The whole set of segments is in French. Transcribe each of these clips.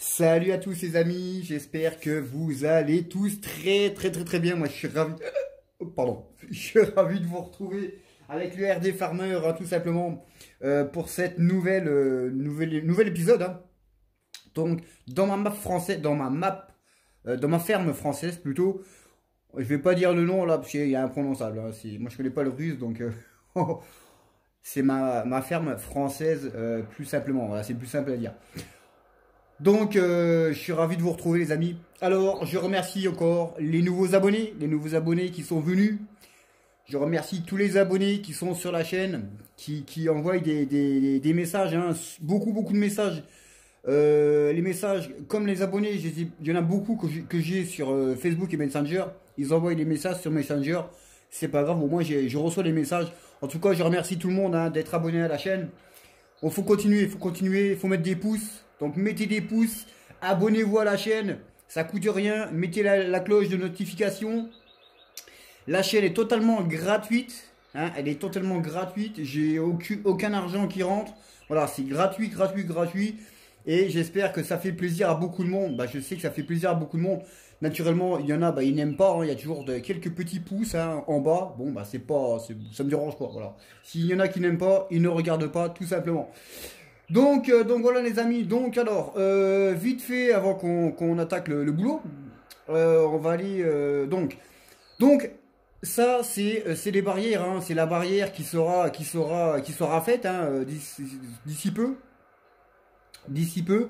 Salut à tous les amis, j'espère que vous allez tous très bien. Moi je suis ravi, pardon, je suis ravi de vous retrouver avec le RD Farmer, hein, tout simplement pour cette nouvel épisode, hein. Donc dans ma map française, dans ma ferme française plutôt, je vais pas dire le nom là parce qu'il y a imprononçable, hein. Moi je connais pas le russe donc c'est ma ferme française plus simplement, voilà, c'est plus simple à dire. Donc, je suis ravi de vous retrouver, les amis. Alors, je remercie encore les nouveaux abonnés qui sont venus. Je remercie tous les abonnés qui sont sur la chaîne, qui envoient des messages, hein, beaucoup de messages. Les messages, comme les abonnés, il y en a beaucoup que j'ai sur Facebook et Messenger. Ils envoient des messages sur Messenger. C'est pas grave, au moins je reçois les messages. En tout cas, je remercie tout le monde, hein, d'être abonné à la chaîne. Bon, faut continuer, il faut mettre des pouces. Donc mettez des pouces, abonnez-vous à la chaîne, ça coûte rien, mettez la cloche de notification. La chaîne est totalement gratuite, hein, elle est totalement gratuite, j'ai aucun argent qui rentre. Voilà, c'est gratuit. Et j'espère que ça fait plaisir à beaucoup de monde. Bah, je sais que ça fait plaisir à beaucoup de monde. Naturellement, il y en a, bah, ils n'aiment pas, hein. Il y a toujours quelques petits pouces, hein, en bas. Bon, bah, ça me dérange pas. Voilà. S'il y en a qui n'aiment pas, ils ne regardent pas, tout simplement. Donc voilà les amis. Donc alors, vite fait, avant qu'on attaque le boulot, on va aller donc ça c'est les barrières, hein. C'est la barrière qui sera faite, hein, d'ici peu. D'ici peu.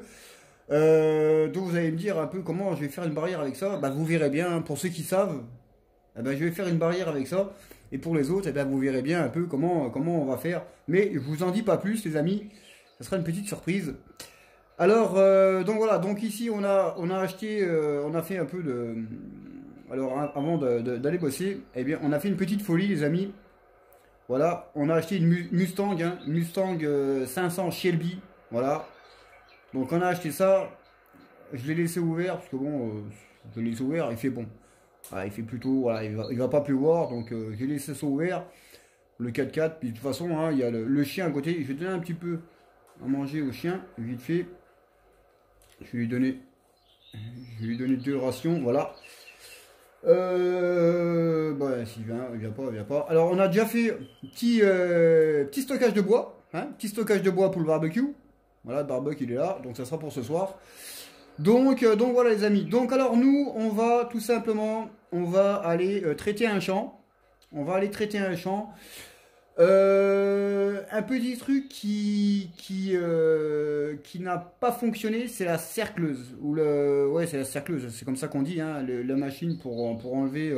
Donc vous allez me dire un peu comment je vais faire une barrière avec ça. Bah, vous verrez bien, hein. Pour ceux qui savent, eh ben, je vais faire une barrière avec ça. Et pour les autres, eh ben, vous verrez bien un peu comment on va faire. Mais je vous en dis pas plus, les amis. Ça sera une petite surprise. Alors, donc voilà. Donc ici, on a acheté, on a fait un peu de. Alors, avant d'aller bosser, eh bien, on a fait une petite folie, les amis. Voilà, on a acheté une Mustang, hein, Mustang 500 Shelby. Voilà. Donc on a acheté ça. Je l'ai laissé ouvert parce que bon, je l'ai laissé ouvert. Il fait bon. Ah, il fait plutôt, voilà, il va pas pleuvoir, donc j'ai laissé ça ouvert, le 4x4, puis de toute façon, hein, il y a le chien à côté, je vais donner un petit peu à manger au chien, vite fait, je vais lui donner deux rations, voilà. Bah, s'il vient, il vient pas. Alors, on a déjà fait petit stockage de bois, hein, petit stockage de bois pour le barbecue, voilà, le barbecue il est là, donc ça sera pour ce soir. Donc voilà les amis. Donc alors nous, on va tout simplement, on va aller traiter un champ. On va aller traiter un champ. Un petit truc qui n'a pas fonctionné, c'est la cercleuse. Ouais, c'est la cercleuse, c'est comme ça qu'on dit, hein, la machine pour enlever...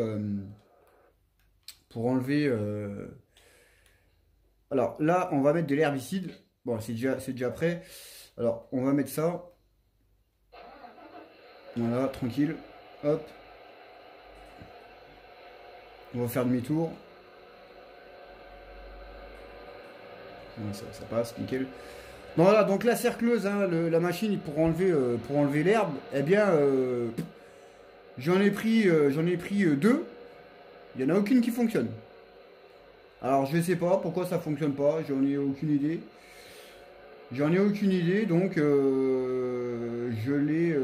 Alors là, on va mettre de l'herbicide. Bon, c'est déjà prêt. Alors, on va mettre ça. Voilà, tranquille. Hop. On va faire demi-tour. Ça passe, nickel. Bon, voilà, donc la cercleuse, hein, la machine pour enlever l'herbe, eh bien, j'en ai pris deux. Il n'y en a aucune qui fonctionne. Alors, je ne sais pas pourquoi ça fonctionne pas. J'en ai aucune idée. Donc je l'ai,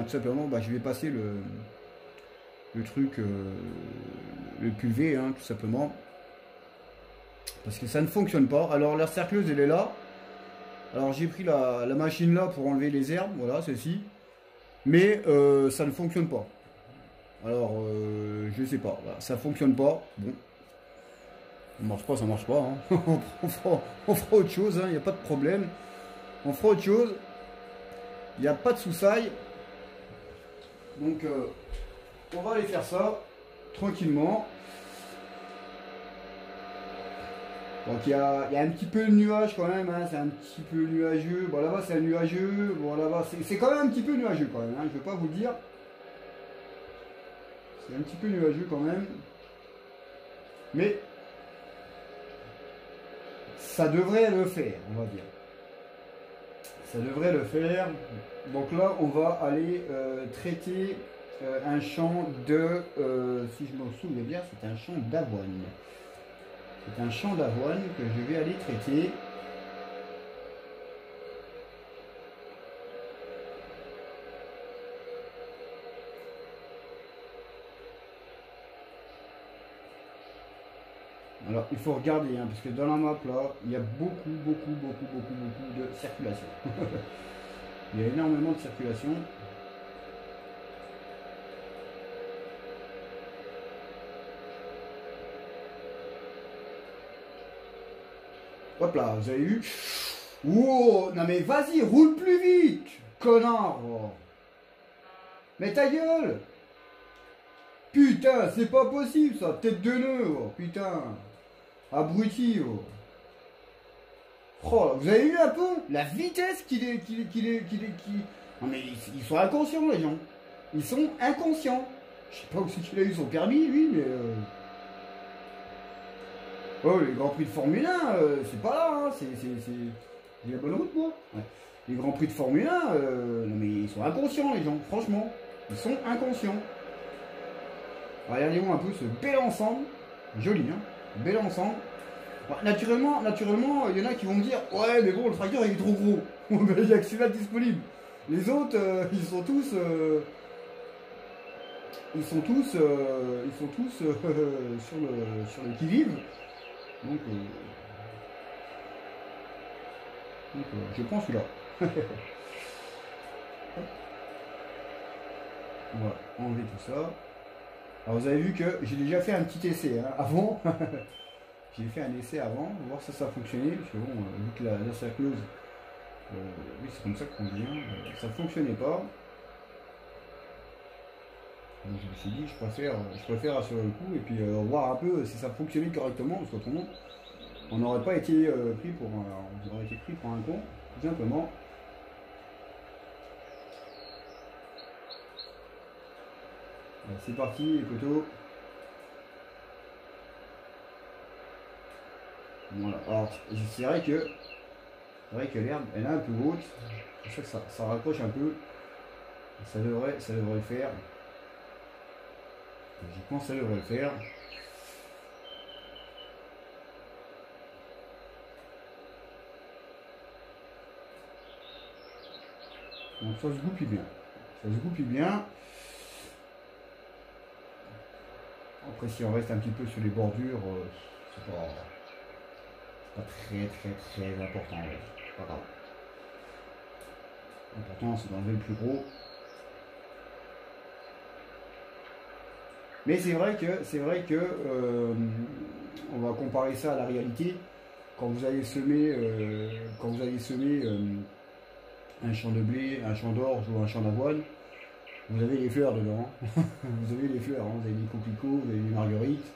tout simplement, je vais passer le truc, le pulvé, hein, tout simplement, parce que ça ne fonctionne pas. Alors la cercleuse, elle est là. Alors j'ai pris la machine là pour enlever les herbes, voilà, celle-ci, mais ça ne fonctionne pas. Alors je sais pas, voilà, ça fonctionne pas. Bon, ça marche pas, hein. On fera autre chose, il n'y a pas de problème. On fera autre chose. Il n'y a pas de soussaille. Donc on va aller faire ça tranquillement. Donc il y a un petit peu de nuage quand même, hein. C'est un petit peu nuageux. Bon là-bas c'est un nuageux. Bon là-bas c'est quand même un petit peu nuageux quand même, hein. Je ne vais pas vous le dire. C'est un petit peu nuageux quand même. Mais ça devrait le faire, on va dire. Ça devrait le faire. Donc là, on va aller traiter un champ de... si je me souviens bien, c'est un champ d'avoine. C'est un champ d'avoine que je vais aller traiter. Alors, il faut regarder, hein, parce que dans la map, là, il y a beaucoup de circulation. Il y a énormément de circulation. Hop là, vous avez vu? Wow, non mais vas-y, roule plus vite, connard. Mais ta gueule. Putain, c'est pas possible ça, tête de nœud, oh, putain. Abruti, oh. Oh, là, vous avez vu un peu la vitesse qu'il est. Non mais ils sont inconscients les gens. Ils sont inconscients. Je sais pas où c'est qu'il a eu son permis lui, mais. Oh, les Grands Prix de Formule 1, c'est pas là, hein. J'ai la bonne route moi. Ouais. Les Grands Prix de Formule 1, non mais ils sont inconscients les gens, franchement. Ils sont inconscients. Regardez-moi un peu ce bel ensemble. Joli, hein. Bel ensemble. Bah, naturellement, il y en a qui vont me dire ouais, mais bon, le tracteur il est trop gros. Il n'y a que celui-là disponible. Les autres, ils sont tous. Sur le qui-vive. Donc je prends celui-là. On va enlever tout ça. Alors vous avez vu que j'ai déjà fait un petit essai hein, avant. J'ai fait un essai avant, on va voir si ça fonctionnait. Parce que bon, vu que la cercleuse, oui c'est comme ça qu'on vient, ça ne fonctionnait pas. Donc je me suis dit je préfère assurer le coup et puis voir un peu si ça fonctionnait correctement, parce qu'autrement on n'aurait pas été pris pour un con, tout simplement. C'est parti les poteaux. Voilà. Alors c'est vrai que l'herbe elle est un peu haute, c'est ça que ça raccroche un peu. Ça devrait le faire. Je pense que ça devrait le faire. Donc ça se goupille bien. Ça se goupille bien. Après si on reste un petit peu sur les bordures, c'est pas très important. C'est pas grave. L'important c'est d'enlever le plus gros. Mais c'est vrai que on va comparer ça à la réalité. Quand vous allez semer, un champ de blé, un champ d'orge ou un champ d'avoine, vous avez les fleurs dedans. Vous avez les fleurs, hein. Vous avez les coquelicots, vous avez les marguerites.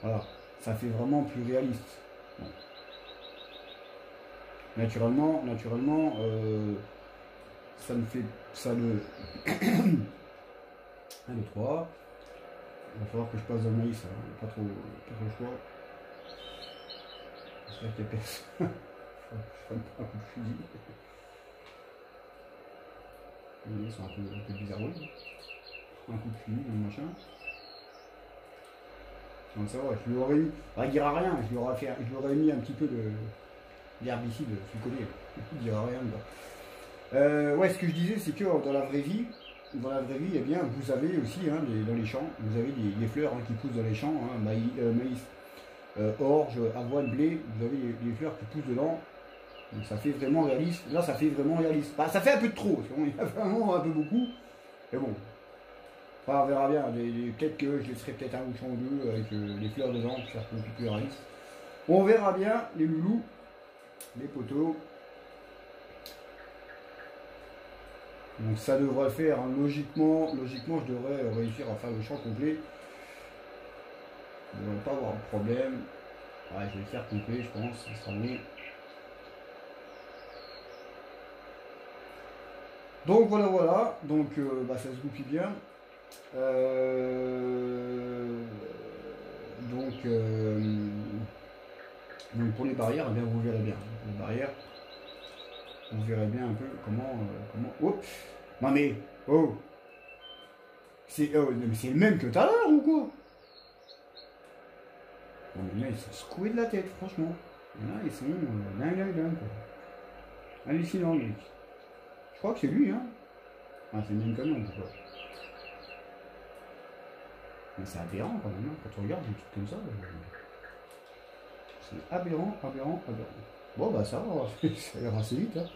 Voilà, ça fait vraiment plus réaliste. Bon. Naturellement, ça ne fait ça le 1, 2, 3. Il va falloir que je passe dans le maïs, hein. Pas trop le choix. J'espère qu'il y a personne. Je ferai pas un coup de fusil. Ils sont un peu bizarres. Un coup de fusil, un machin. Donc ça va, je lui aurais eu. Il ne dira rien, je lui aurais mis un petit peu d'herbicide, tu connais. Il ne dira rien. Ouais, ce que je disais, c'est que dans la vraie vie, eh bien, vous avez aussi hein, dans les champs, vous avez des fleurs hein, qui poussent dans les champs, hein, maïs, orge, avoine, blé, vous avez les fleurs qui poussent dedans. Donc ça fait vraiment réaliste. Là, ça fait vraiment réaliste. Bah, ça fait un peu de trop, parce qu'il y a vraiment un peu beaucoup. Mais bon, enfin, on verra bien. Peut-être que je laisserai peut-être un bouchon ou deux avec les fleurs dedans pour faire un peu plus réaliste. On verra bien, les loulous, les poteaux. Donc ça devrait faire, hein, logiquement, je devrais réussir à faire le champ complet. Je ne devrais pas avoir de problème. Ouais, je vais le faire complet, je pense, ça sera bon. Donc voilà, donc bah, ça se goupille bien. Donc pour les barrières, eh bien, vous verrez bien. Les barrières, vous verrez bien un peu comment. Oh non mais oh c'est le même que tout à l'heure ou quoi? Non mais là ils sont secoués de la tête, franchement. Là ils sont dingue quoi. Hallucinant mec. Je crois que c'est lui hein. Ah c'est le même camion quoi. Mais c'est aberrant quand même, hein, quand on regarde des trucs comme ça. C'est aberrant, aberrant, aberrant. Bon bah ça va, ça ira assez vite. Hein.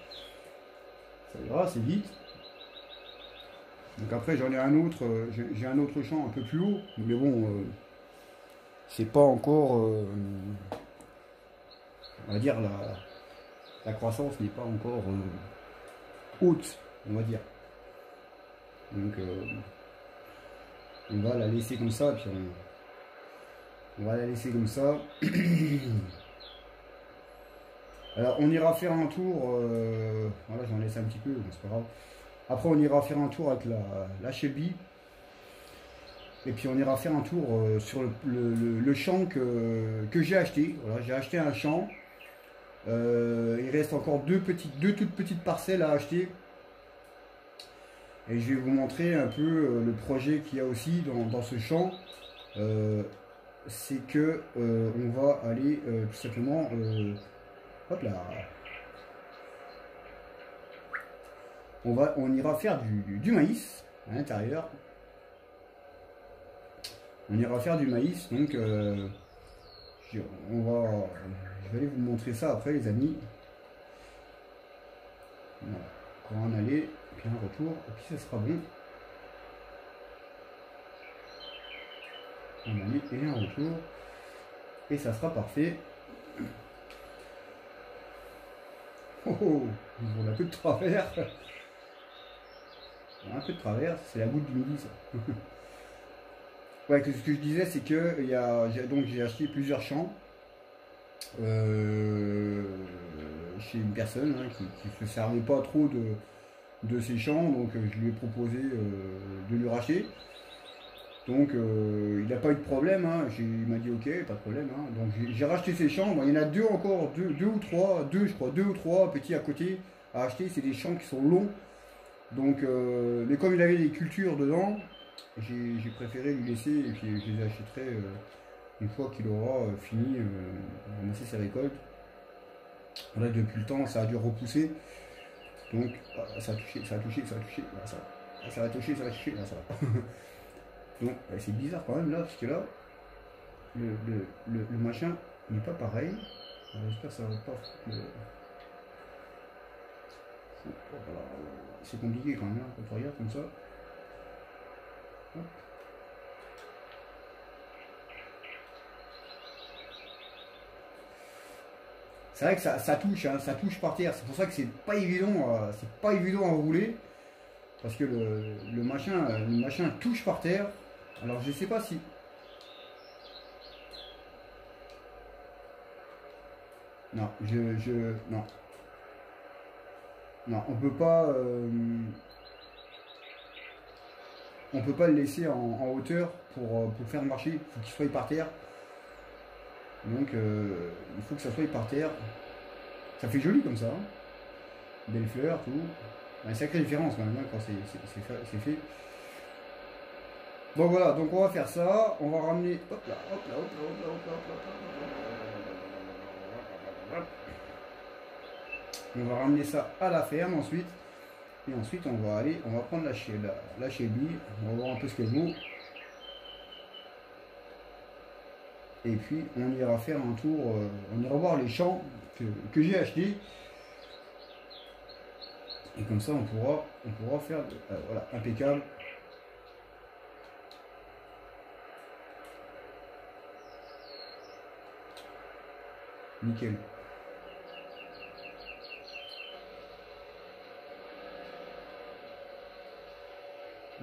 Ça ira assez vite. Donc après j'en ai un autre, j'ai un autre champ un peu plus haut. Mais bon, c'est pas encore, on va dire, la croissance n'est pas encore haute, on va dire. Donc on va la laisser comme ça, puis on va la laisser comme ça. Alors on ira faire un tour, voilà j'en laisse un petit peu, c'est pas grave. Après on ira faire un tour avec la Shelby. Et puis on ira faire un tour sur le champ que j'ai acheté. Voilà, j'ai acheté un champ. Il reste encore deux toutes petites parcelles à acheter. Et je vais vous montrer un peu le projet qu'il y a aussi dans ce champ. C'est que on va aller tout simplement, hop là, on ira faire du maïs à l'intérieur. On ira faire du maïs, donc je vais aller vous montrer ça après les amis. Voilà. On va en aller, puis un retour, et puis ça sera bon. Un aller et un retour, et ça sera parfait. Oh oh, on a un peu de travers. On a un peu de travers, c'est la goutte du midi ça. Ouais, ce que je disais, c'est que j'ai acheté plusieurs champs chez une personne hein, qui ne se servait pas trop de ces champs, donc je lui ai proposé de lui racheter. Donc il n'a pas eu de problème, hein. Il m'a dit ok, pas de problème. Hein. Donc j'ai racheté ces champs. Bon, il y en a deux encore, deux ou trois, je crois, deux ou trois petits à côté à acheter. C'est des champs qui sont longs. Donc, mais comme il avait des cultures dedans, j'ai préféré lui laisser et puis je les achèterai une fois qu'il aura fini de ramasser ses récoltes. Là, depuis le temps, ça a dû repousser. Donc, ça a touché, ça a touché, ça a touché. Là, ça va toucher, ça va toucher. Là, ça va. Donc, c'est bizarre quand même là, parce que là, le machin n'est pas pareil. J'espère que ça va pas. C'est compliqué quand même, hein, quand on regarde comme ça. Hop. C'est vrai que ça touche, hein, ça touche par terre. C'est pour ça que c'est pas évident à rouler. Parce que le machin touche par terre. Alors je sais pas si. Non, non. Non, on peut pas. On peut pas le laisser en hauteur pour faire marcher. Il faut qu'il soit par terre. Donc il faut que ça soit par terre. Ça fait joli comme ça. Hein. Belles fleurs, tout. Une sacrée différence quand même hein, quand c'est fait. Donc voilà, donc on va faire ça. On va ramener. Hop là, hop là, hop là, hop là, hop là, hop là, hop là. On va ramener ça à la ferme ensuite. Et ensuite on va prendre la Shelby. On va voir un peu ce qu'elle vaut. Et puis on ira faire un tour, on ira voir les champs que j'ai achetés. Et comme ça on pourra faire voilà, impeccable. Nickel.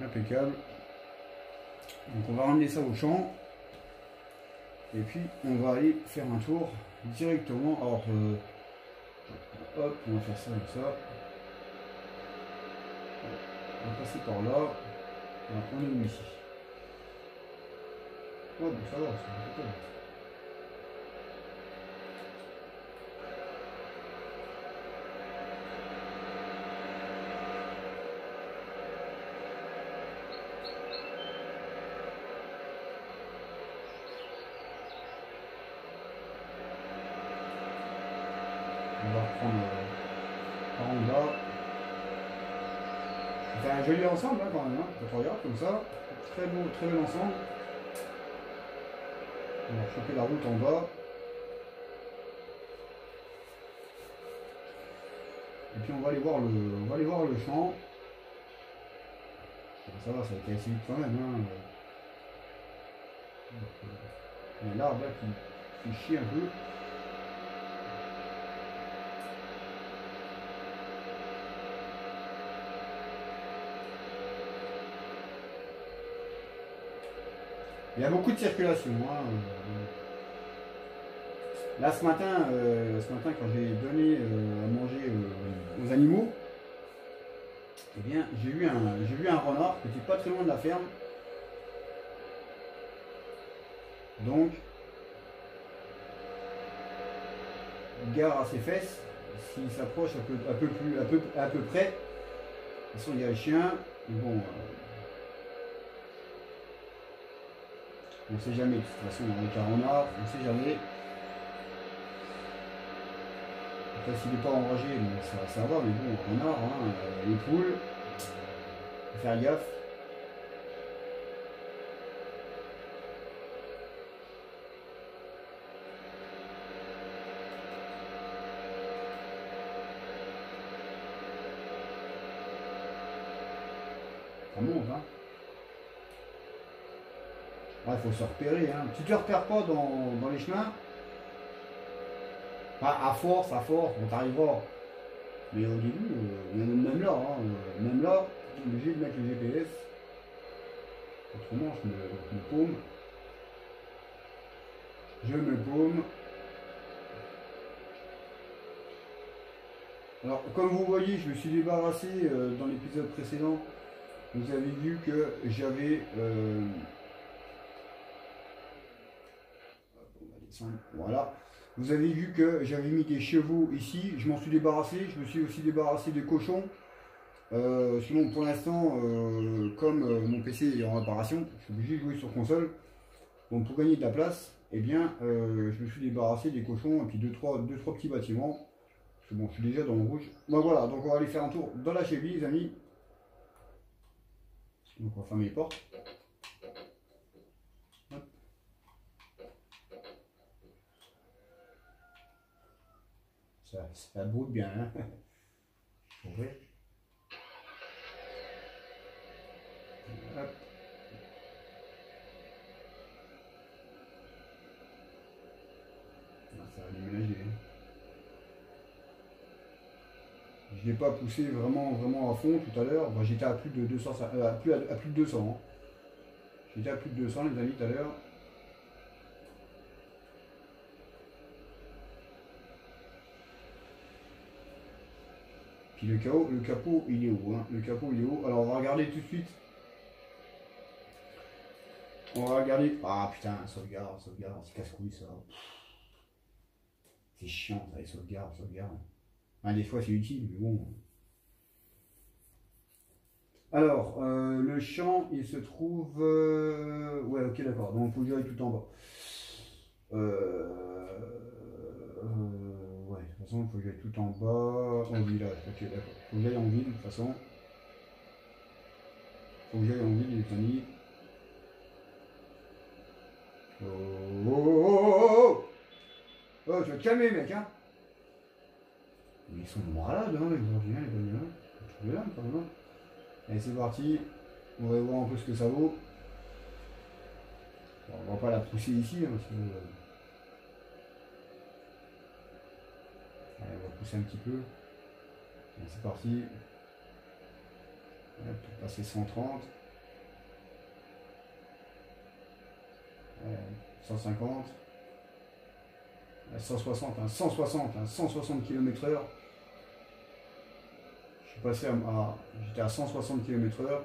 Impeccable. Donc on va ramener ça au champ. Et puis on va aller faire un tour directement. Alors hop, on va faire ça comme ça. On va passer par là. On est ici. Oh, bon, ça va, c'est un peu. On va reprendre par en bas. C'est un joli ensemble hein, quand même, hein. Quand on regarde comme ça, très bel ensemble. On va choper la route en bas. puis on va aller voir le champ. Ça va, ça a été assez vite quand même. Hein. Il y a l'arbre là qui chie un peu. Il y a beaucoup de circulation. Hein. Là ce matin quand j'ai donné à manger aux animaux, eh bien j'ai vu un renard qui était pas très loin de la ferme. Donc il gare à ses fesses, s'il s'approche à peu près. De toute façon il y a le chien, mais bon. On ne sait jamais, de toute façon, avec un renard, on ne sait jamais. Après, s'il n'est pas enragé, bon, ça va, mais bon, un renard, hein, les poules, faut faire gaffe. Ça monte, hein. Il faut se repérer. Hein. Si tu ne te repères pas dans les chemins, à force, on t'arrivera. Mais au début, même là, je suis obligé de mettre le GPS. Autrement, je me paume. Je me paume. Alors, comme vous voyez, je me suis débarrassé dans l'épisode précédent. Vous avez vu que j'avais... Voilà. Vous avez vu que j'avais mis des chevaux ici. Je m'en suis débarrassé. Je me suis aussi débarrassé des cochons. Sinon, pour l'instant, comme mon PC est en réparation, je suis obligé de jouer sur console. Donc, pour gagner de la place, eh bien, je me suis débarrassé des cochons et puis deux, trois petits bâtiments. Parce que bon, je suis déjà dans le rouge. Donc voilà. Donc, on va aller faire un tour dans la cheville, les amis. Donc, on va fermer les portes. Ça broute bien, hein. Ouais. Hop. Ça va déménager. Je ne l'ai pas poussé vraiment à fond tout à l'heure. Bon, j'étais à plus de 200, à plus de 200. Hein. J'étais à plus de 200 les amis tout à l'heure. Puis le capot il est où hein? Le capot il est où? Alors on va regarder tout de suite. On va regarder. Ah putain, sauvegarde, c'est casse-couille ça. C'est chiant ça, les sauvegardes. Enfin, des fois c'est utile, mais bon. Alors, le champ il se trouve. Ouais, ok, d'accord. Donc il faut que j'aille tout en bas. Ouais, de toute façon, il faut que j'aille tout en bas. En village, ok, d'accord. Il faut que j'aille en ville, de toute façon. Il faut que j'aille en ville, les amis. Oh, tu vas te calmer, mec, hein. Mais ils sont malades, hein, les Georgiens, les Italiens. Je vais là, quand même. Allez, c'est parti. On va voir un peu ce que ça vaut. Bon, on va pas la pousser ici, hein, parce que... Allez, on va pousser un petit peu. C'est parti. Hop, pour passer 130. 150. 160, 160 km/h. Je suis passé j'étais à 160 km/h.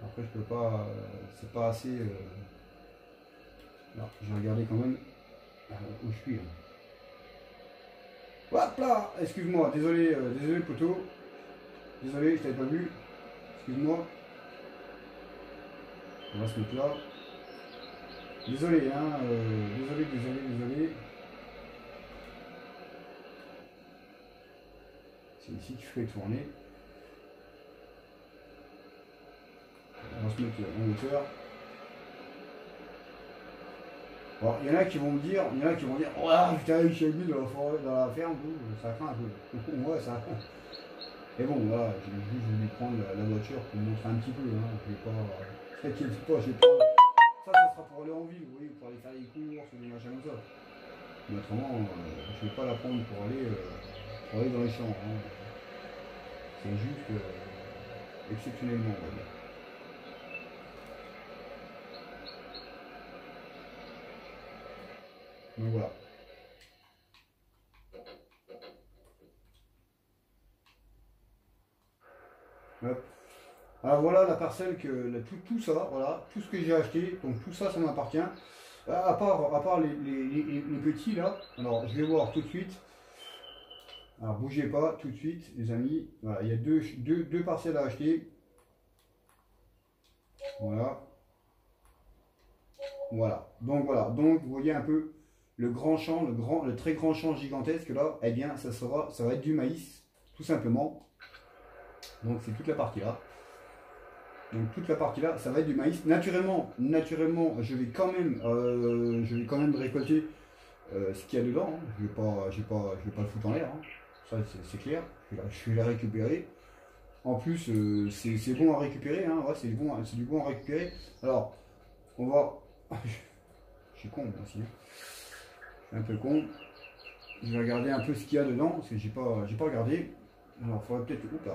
Après, je peux pas. C'est pas assez. Là, j'ai regardé quand même où je suis. Là. Hop là, excuse-moi, désolé poteau. Désolé, je t'avais pas vu. Excuse-moi. On va se mettre là. Désolé, hein, désolé. C'est ici qu'il faut tourner. On va se mettre en hauteur. Bon, il y en a qui vont me dire, oh putain, je suis dans la forêt, dans la ferme, ça craint un peu. Ouais, ça craint. Et bon, là, j'ai juste voulu prendre la voiture pour me montrer un petit peu. Hein. Je vais pas. T'inquiète pas, je vais prendre. Ça sera pour aller en ville, vous voyez, pour aller faire les courses, des machins comme ça. Mais autrement, je vais pas la prendre pour aller dans les champs. Hein. C'est juste exceptionnellement, on va dire. Donc voilà. Hop. Alors voilà la parcelle tout ça, voilà, tout ce que j'ai acheté, donc tout ça, ça m'appartient. À part les petits là, alors je vais voir tout de suite. Alors bougez pas tout de suite les amis. Voilà, il y a deux parcelles à acheter. Voilà. Voilà. Donc vous voyez un peu le grand champ, le très grand champ gigantesque là, eh bien ça va être du maïs, tout simplement. Donc c'est toute la partie là. Donc toute la partie là, ça va être du maïs. Naturellement, je vais quand même récolter ce qu'il y a dedans. Hein. Je vais pas le foutre en l'air. Hein. Ça c'est clair. Je vais la récupérer. En plus, c'est bon à récupérer. Hein. Ouais, c'est du bon à récupérer. Alors, on va. Je suis con moi aussi. Hein. Je suis un peu con. Je vais regarder un peu ce qu'il y a dedans parce que j'ai pas regardé. Alors, il faudrait peut-être. Oups.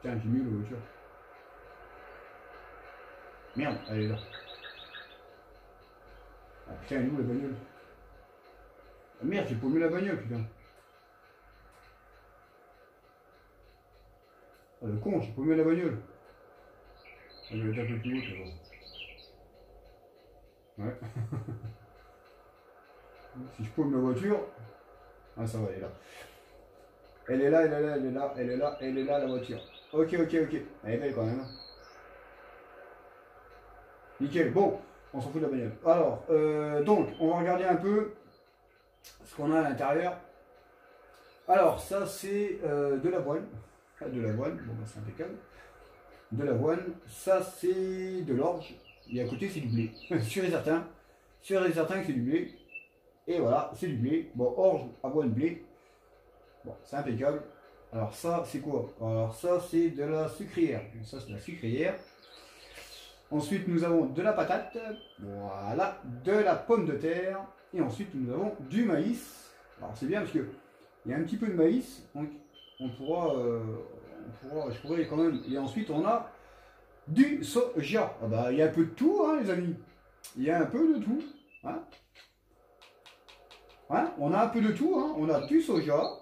Tiens, j'ai mis la voiture. Merde, elle est là. Ah putain, elle est où la bagnole? Ah merde, j'ai paumé la bagnole, putain. Ah le con, j'ai paumé la bagnole. Elle doit être un peu plus haute, là. Ouais. Si je paume la voiture. Ah ça va, elle est là. Elle est là, la voiture. Ok. Elle est belle quand même. Nickel. Bon, on s'en fout de la bagnole. Alors, donc, on va regarder un peu ce qu'on a à l'intérieur. Alors, ça, c'est de l'avoine. De l'avoine, bon, bah, c'est impeccable. De l'avoine. Ça, c'est de l'orge. Et à côté, c'est du blé. Sûr et certain que c'est du blé. Et voilà, c'est du blé. Bon, orge, avoine, blé. Bon, c'est impeccable. Alors ça, c'est quoi? Alors ça, c'est de la sucrière. Ça, c'est de la sucrière. Ensuite, nous avons de la patate. Voilà. De la pomme de terre. Et ensuite, nous avons du maïs. Alors c'est bien parce que il y a un petit peu de maïs. Donc, je pourrais quand même. Et ensuite, on a du soja. Ah bah, il y a un peu de tout, hein, les amis. Il y a un peu de tout. Hein. Hein, on a un peu de tout. Hein. On a du soja.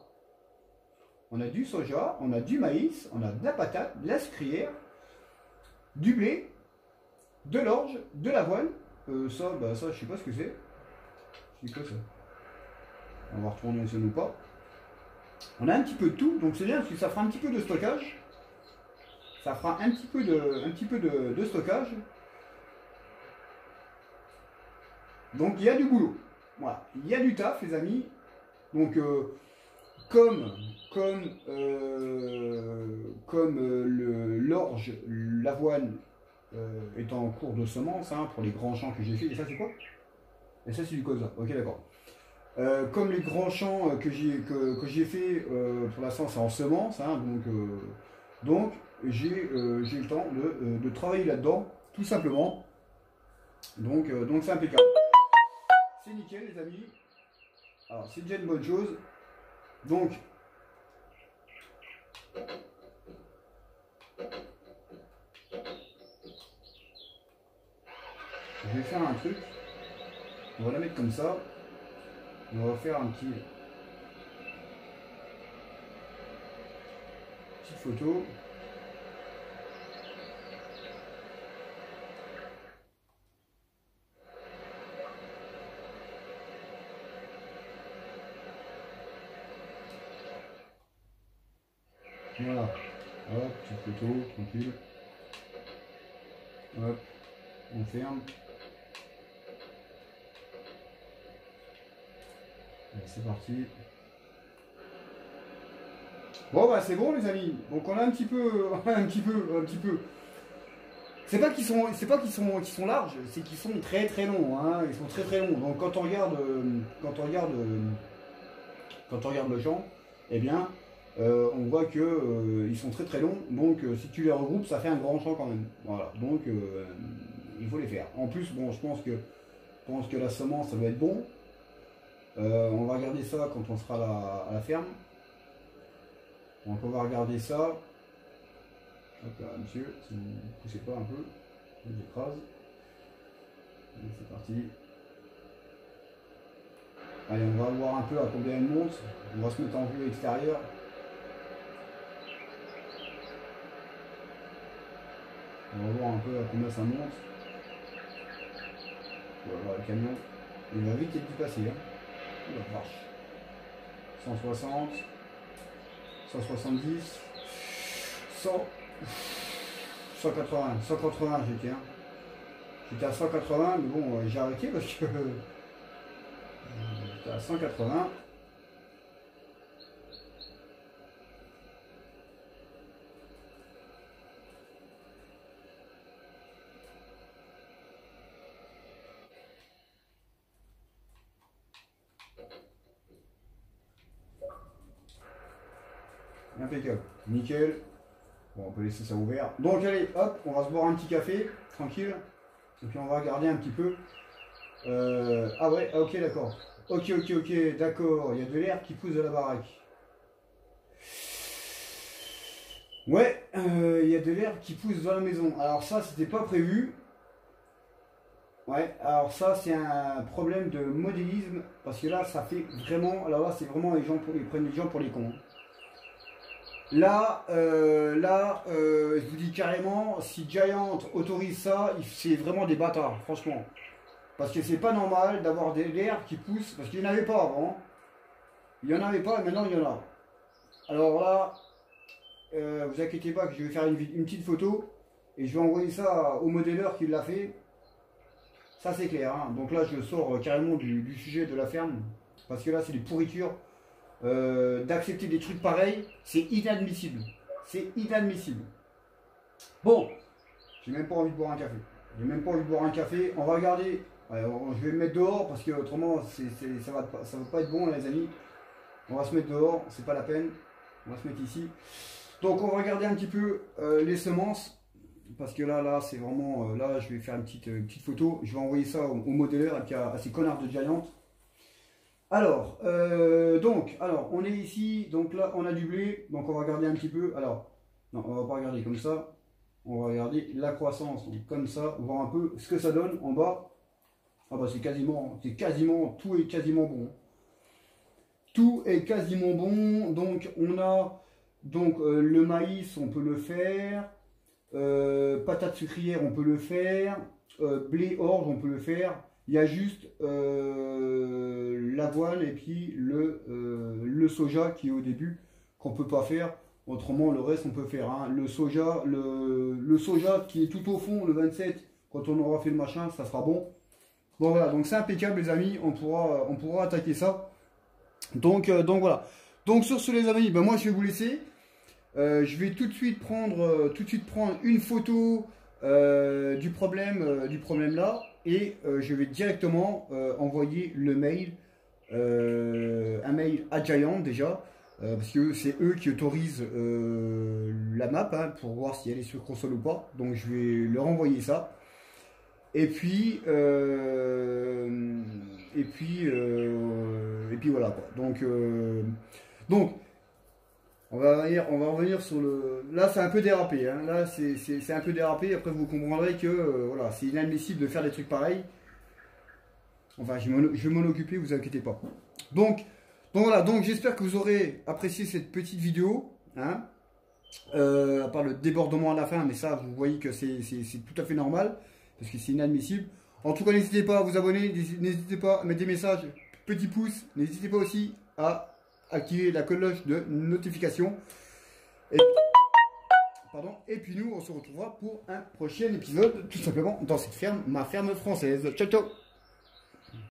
On a du maïs, on a de la patate, de la sucrière, du blé, de l'orge, de l'avoine. Ça, je sais pas ce que c'est. C'est quoi ça? On va retourner ça ou pas. On a un petit peu de tout, donc c'est bien parce que ça fera un petit peu de stockage. Ça fera un petit peu de stockage. Donc il y a du boulot. Voilà, il y a du taf, les amis. Donc comme l'orge, l'avoine est en cours de semence, hein, pour les grands champs que j'ai fait. Et ça, c'est quoi? Et ça, c'est du colza. Ok, d'accord. Comme les grands champs que j'ai fait, pour l'instant, c'est en semence, hein, donc j'ai le temps de travailler là-dedans, tout simplement. Donc c'est impeccable. C'est nickel, les amis. Alors, c'est déjà une bonne chose. Donc, je vais faire un truc. On va la mettre comme ça. On va faire petite photo. Voilà. Hop, petite photo, tranquille. Hop, on ferme. Allez, c'est parti. Bon bah c'est bon les amis. Donc on a un petit peu qu'ils sont larges, c'est qu'ils sont très très longs, hein, ils sont très très longs. Donc quand on regarde le champ, eh bien, on voit que ils sont très très longs. Donc si tu les regroupes, ça fait un grand champ quand même. Voilà. Donc il faut les faire. En plus, bon, je pense que la semence, ça va être bon. On va regarder ça quand on sera à la ferme. Donc on va regarder ça. Hop là, monsieur, si vous ne poussez pas un peu, je vous écrase. Allez, c'est parti. Allez, on va voir un peu à combien elle monte. On va se mettre en vue extérieure. On va voir un peu à combien ça monte. On va voir le camion. Il va vite être dépassé. Hein. Oh la vache. 160, 170, 100. 180 j'étais, hein. J'étais à 180, mais bon, j'ai arrêté parce que j'étais à 180. Impeccable, nickel. Bon, on peut laisser ça ouvert. Donc allez, hop, on va se boire un petit café, tranquille. Et puis on va regarder un petit peu. Ah ouais, ah, ok, d'accord. Ok, d'accord. Il y a de l'air qui pousse de la baraque. Ouais, il y a de l'air qui pousse dans la maison. Alors ça, c'était pas prévu. Ouais, alors ça, c'est un problème de modélisme. Parce que là, ça fait vraiment... Alors là, c'est vraiment les gens, ils prennent les gens pour les cons. Là, je vous dis carrément, si Giant autorise ça, c'est vraiment des bâtards, franchement. Parce que c'est pas normal d'avoir de l'air qui pousse, parce qu'il n'y en avait pas avant. Il n'y en avait pas, et maintenant il y en a. Alors là, vous inquiétez pas que je vais faire une petite photo, et je vais envoyer ça au modéleur qui l'a fait. Ça c'est clair, hein. Donc là je sors carrément du sujet de la ferme, parce que là c'est des pourritures. D'accepter des trucs pareils, c'est inadmissible. C'est inadmissible. Bon, j'ai même pas envie de boire un café. J'ai même pas envie de boire un café. On va regarder. Je vais me mettre dehors parce que autrement ça va pas être bon, les amis. On va se mettre dehors, c'est pas la peine. On va se mettre ici. Donc on va regarder un petit peu les semences. Parce que là c'est vraiment. Là, je vais faire une petite photo. Je vais envoyer ça au modéleur et puis à ces connards de Giant. Alors, on est ici, donc là on a du blé, donc on va regarder un petit peu. Alors, non, on va pas regarder comme ça, on va regarder la croissance, donc comme ça, voir un peu ce que ça donne en bas. Ah bah c'est quasiment, tout est quasiment bon. Tout est quasiment bon, donc on a le maïs, on peut le faire, patates sucrières, on peut le faire, blé orge, on peut le faire. Il y a juste l'avoine et puis le soja qui est au début qu'on peut pas faire. Autrement, le reste on peut faire. Hein. Le soja qui est tout au fond, le 27, quand on aura fait le machin, ça sera bon. Bon voilà, donc c'est impeccable les amis, on pourra attaquer ça. Donc voilà. Donc sur ce les amis, ben moi je vais vous laisser. Je vais tout de suite prendre une photo du problème là. Et je vais directement envoyer le mail, un mail à Giant déjà, parce que c'est eux qui autorisent la map hein, pour voir si elle est sur console ou pas. Donc je vais leur envoyer ça. Et puis voilà quoi. Donc on va revenir sur le... Là, c'est un peu dérapé. Hein. Là, c'est un peu dérapé. Après, vous comprendrez que voilà, c'est inadmissible de faire des trucs pareils. Enfin, je vais m'en occuper, vous inquiétez pas. Donc voilà. Donc, j'espère que vous aurez apprécié cette petite vidéo. Hein. À part le débordement à la fin, mais ça, vous voyez que c'est tout à fait normal. Parce que c'est inadmissible. En tout cas, n'hésitez pas à vous abonner. N'hésitez pas à mettre des messages. Petit pouce. N'hésitez pas aussi à activer la cloche de notification. Et puis nous, on se retrouvera pour un prochain épisode, tout simplement, dans cette ferme, ma ferme française. Ciao, ciao!